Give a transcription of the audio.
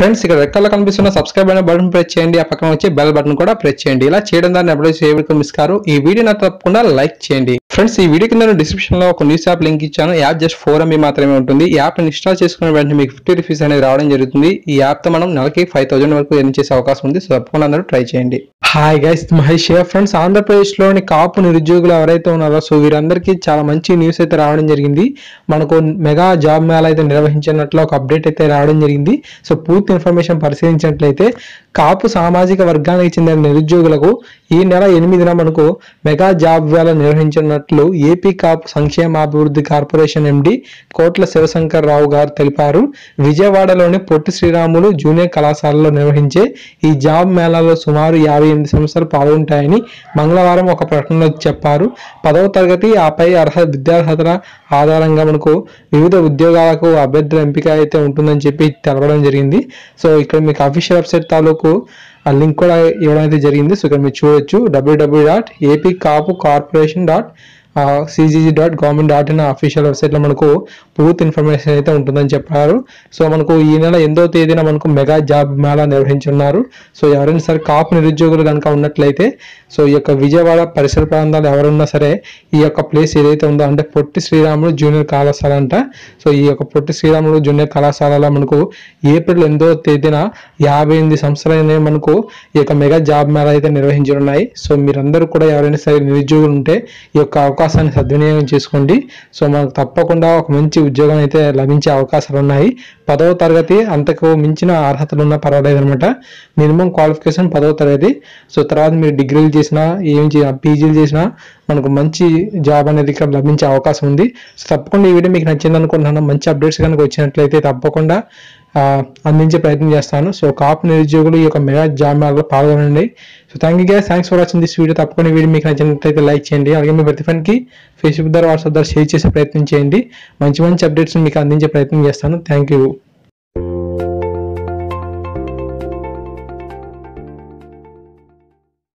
Friends ఇక్కడ red colour కనిపిస్తున్న subscribe అనే బటన్ ప్రెస్ చేయండి, ఆ పక్కన వచ్చే బెల్ బటన్ కూడా ప్రెస్ చేయండి. ఇలా చేయడం ద్వారా ఎప్పుడైతే సేవకు మిస్ కారు. ఈ వీడియో నాకు తప్పకుండా లైక్ చేయండి. ఫ్రెండ్స్ ఈ వీడియో కింద డిస్క్రిప్షన్ లో ఒక న్యూస్ యాప్ లింక్ ఇచ్చాను. యాప్ జస్ట్ 4 MB మాత్రమే ఉంటుంది. ఈ యాప్ ఇన్స్టాల్ చేసుకున్న వెంటనే మీకు 50 రూపీస్ అనేది రావడం జరుగుతుంది. ఈ యాప్ తో మనం నెలకి 5000 వరకు ఎర్న్ చేసే అవకాశం ఉంది. సో తప్పకుండా అందరూ ట్రై చేయండి. Hi guys, Mahesh friends, Andhra Pradesh లోని కాపు నిరుద్యోగులు ఎవరైతే ఉన్నారో సో వీరందరికీ చాలా మంచి న్యూస్ అయితే రావడం జరిగింది. మనకు మెగా జాబ్ మేళా అయితే నిర్వహించినట్లు ఒక అప్డేట్ అయితే రావడం జరిగింది. సో పూర్తి ఇన్ఫర్మేషన్ పరిశీలించినట్లయితే కాపు సామాజిక వర్గానికి చెందిన నిరుద్యోగులకు ఈ నెల 8న మనకు మెగా జాబ్ మేళా నిర్వహించినట్లు ఏపీ కాపు సంక్షేమాభివృద్ధి కార్పొరేషన్ ఎండి కోట్ల శివశంకర్ రావు గారు తెలిపారు. విజయవాడలోని పొట్టి శ్రీరాములు జూనియర్ కళాశాలలో నిర్వహించే ఈ జాబ్ మేళాలో సుమారు 58 సంస్థలు పాల్గొంటాయని మంగళవారం ఒక ప్రకటనలో చెప్పారు. 10వ తరగతి ఆపై విద్యార్హతల ఆధారంగా మనకు వివిధ ఉద్యోగాలకు అభ్యర్థుల ఎంపిక అయితే ఉంటుందని చెప్పి తెలపడం జరిగింది. సో ఇక్కడ మీకు అఫీషియల్ వెబ్సైట్ తాలూకు ఆ లింక్ కూడా ఇవ్వడం అయితే జరిగింది. సో ఇక్కడ మీరు చూడొచ్చు www.apkapucorporation.cgg.government.in అఫీషియల్ వెబ్సైట్ లో మనకు పూర్తి ఇన్ఫర్మేషన్ అయితే ఉంటుందని చెప్పారు. సో మనకు ఈ నెల 8వ తేదీన మనకు మెగా జాబ్ మేళా నిర్వహించున్నారు. సో ఎవరైనా సరే కాపు నిరుద్యోగులు కనుక ఉన్నట్లయితే సో ఈ యొక్క విజయవాడ పరిసర ప్రాంతాలు ఎవరున్నా సరే ఈ యొక్క ప్లేస్ ఏదైతే ఉందో అంటే పొట్టి శ్రీరాములు జూనియర్ కళాశాల అంట. సో ఈ యొక్క పొట్టి శ్రీరాములు జూనియర్ కళాశాలలో మనకు ఏప్రిల్ 8వ తేదీన 58 సంస్థలు అనేవి మనకు ఈ యొక్క మెగా జాబ్ మేళా అయితే నిర్వహించనున్నాయి. సో మీరందరూ కూడా ఎవరైనా సరే నిరుద్యోగులు ఉంటే ఈ యొక్క అవకాశాన్ని సద్వినియోగం చేసుకోండి. సో మనకు తప్పకుండా ఒక మంచి ఉద్యోగం అయితే లభించే అవకాశాలు ఉన్నాయి. 10వ తరగతి అంతకు మించిన అర్హతలు ఉన్నా పర్వాలేదు అనమాట. మినిమం క్వాలిఫికేషన్ 10వ తరగతి. సో తర్వాత మీరు డిగ్రీలు చేసినా పీజీలు చేసినా మనకు మంచి జాబ్ అనేది ఇక్కడ లభించే అవకాశం ఉంది. సో తప్పకుండా ఈ వీడియో మీకు నచ్చింది అనుకుంటున్నాను. మంచి అప్డేట్స్ కనుక వచ్చినట్లయితే తప్పకుండా అందించే ప్రయత్నం చేస్తాను. సో కాపు నిరుద్యోగులు ఈ యొక్క మెగా జాబ్ మేళాలో పాల్గొనండి. So thank you guys, thanks for watching this video. తప్పకుండా ఈ వీడియో మీకు నచ్చినట్లయితే లైక్ చేయండి. అలాగే మీ ప్రతి ఫ్రెండ్కి ఫేస్బుక్ ద్వారా వాట్సాప్ ద్వారా షేర్ చేసే ప్రయత్నం చేయండి. మంచి మంచి అప్డేట్స్ మీకు అందించే ప్రయత్నం చేస్తాను. Thank you.